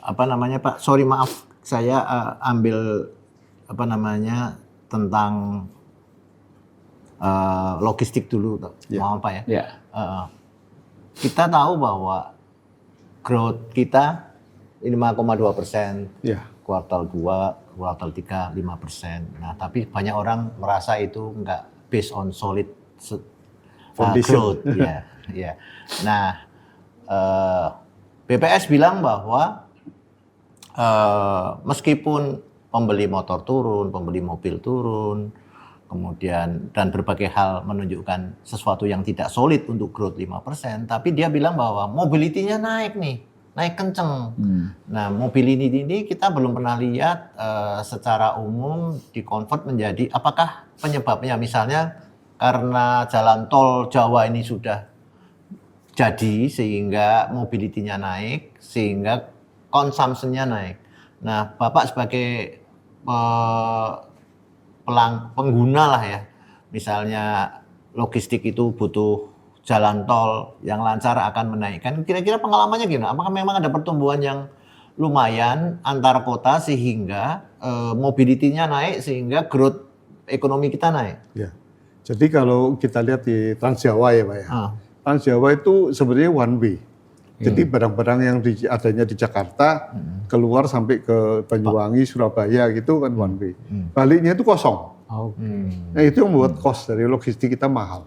Pak, sorry maaf saya ambil tentang logistik dulu, maaf Pak ya. Yeah. Kita tahu bahwa growth kita 5,2%, kuartal 2, kuartal 3 5%. Nah, tapi banyak orang merasa itu enggak based on solid growth, ya. Nah, BPS bilang bahwa meskipun pembeli motor turun, pembeli mobil turun, kemudian dan berbagai hal menunjukkan sesuatu yang tidak solid untuk growth 5%, tapi dia bilang bahwa mobility-nya naik kenceng. Nah, mobility ini kita belum pernah lihat secara umum di-convert menjadi apakah penyebabnya misalnya karena jalan tol Jawa ini sudah jadi sehingga mobility-nya naik, sehingga consumption-nya naik. Nah, Bapak sebagai pengguna lah ya, misalnya logistik itu butuh jalan tol yang lancar akan menaikkan. Kira-kira pengalamannya gimana? Apakah memang ada pertumbuhan yang lumayan antar kota sehingga mobility-nya naik sehingga growth ekonomi kita naik? Ya. Jadi kalau kita lihat di Trans Jawa ya Pak ya. Trans Jawa itu sebenarnya one way. Jadi barang-barang yang adanya di Jakarta keluar sampai ke Banyuwangi, Surabaya gitu kan one way. Baliknya itu kosong. Nah itu yang membuat cost dari logistik kita mahal.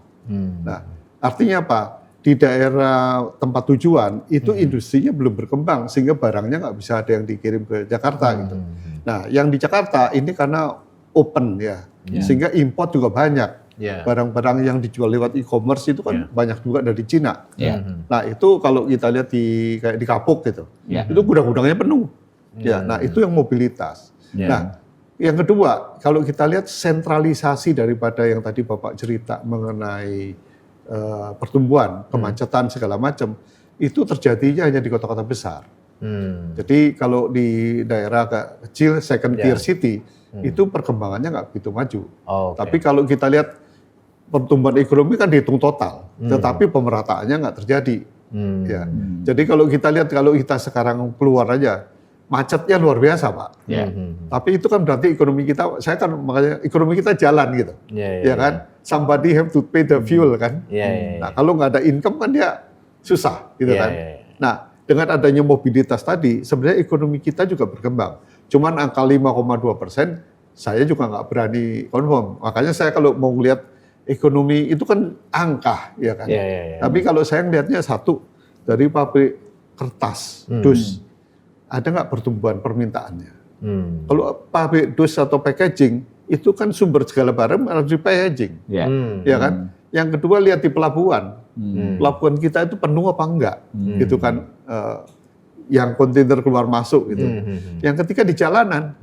Nah artinya apa? Di daerah tempat tujuan itu industrinya belum berkembang sehingga barangnya nggak bisa ada yang dikirim ke Jakarta gitu. Nah yang di Jakarta ini karena open ya, sehingga import juga banyak. Barang-barang yang dijual lewat e-commerce itu kan banyak juga dari Cina. Nah itu kalau kita lihat kayak di Kapuk gitu, itu gudang-gudangnya penuh. Nah itu yang mobilitas. Nah yang kedua, kalau kita lihat sentralisasi daripada yang tadi Bapak cerita mengenai pertumbuhan, kemacetan segala macam, itu terjadinya hanya di kota-kota besar. Jadi kalau di daerah kecil, second tier city, itu perkembangannya nggak begitu maju. Tapi kalau kita lihat pertumbuhan ekonomi kan dihitung total, tetapi pemerataannya nggak terjadi. Jadi kalau kita sekarang keluar aja, macetnya luar biasa Pak. Tapi itu kan berarti ekonomi kita, makanya ekonomi kita jalan gitu, ya kan? Somebody have to pay the fuel kan. Nah kalau nggak ada income kan dia susah gitu kan. Nah dengan adanya mobilitas tadi, sebenarnya ekonomi kita juga berkembang. Cuman angka 5,2%, saya juga nggak berani confirm. Makanya saya kalau mau lihat ekonomi itu kan angka, ya kan. Tapi kalau saya melihatnya satu, dari pabrik kertas, dus, ada nggak pertumbuhan permintaannya? Kalau pabrik dus atau packaging, itu kan sumber segala barang harus di packaging, ya kan. Yang kedua lihat di pelabuhan, pelabuhan kita itu penuh apa enggak, gitu kan. Yang kontainer keluar masuk gitu. Yang ketiga di jalanan,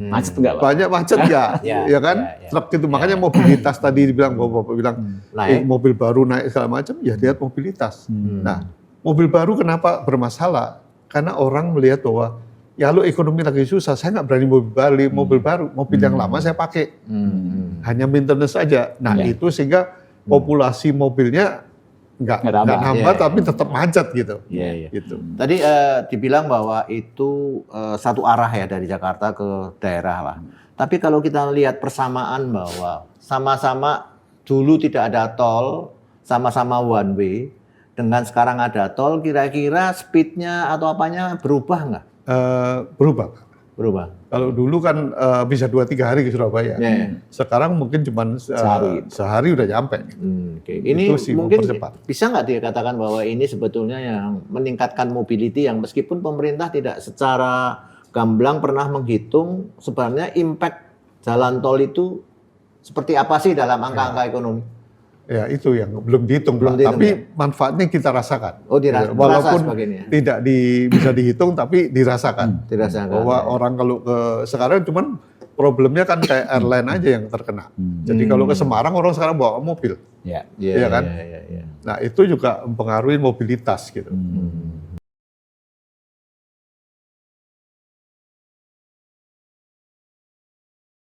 macet enggak, Pak? Banyak macet enggak, ya kan? Truk gitu. Makanya mobilitas tadi dibilang, Bapak bilang mobil baru naik segala macam, ya lihat mobilitas. Nah, mobil baru kenapa bermasalah? Karena orang melihat bahwa ya lo ekonomi lagi susah, saya nggak berani mobil baru, mobil yang lama saya pakai, hanya maintenance saja. Nah itu sehingga populasi mobilnya nggak nambah tapi tetap macet gitu. Gitu. Tadi dibilang bahwa itu satu arah ya dari Jakarta ke daerah lah. Tapi kalau kita lihat persamaan bahwa sama-sama dulu tidak ada tol, sama-sama one way, dengan sekarang ada tol, kira-kira speednya atau apanya berubah nggak? Berubah. Kalau dulu kan bisa 2-3 hari ke Surabaya. Sekarang mungkin cuma sehari udah nyampe. Ini mungkin bisa nggak dikatakan bahwa ini sebetulnya yang meningkatkan mobility yang meskipun pemerintah tidak secara gamblang pernah menghitung sebenarnya impact jalan tol itu seperti apa sih dalam angka-angka ekonomi? Ya itu yang belum dihitung, tapi manfaatnya kita rasakan. Walaupun tidak bisa dihitung, tapi dirasakan. Bahwa orang kalau ke sekarang cuman problemnya kan kayak airline aja yang terkena. Jadi kalau ke Semarang orang sekarang bawa mobil, ya kan? Nah itu juga mempengaruhi mobilitas gitu.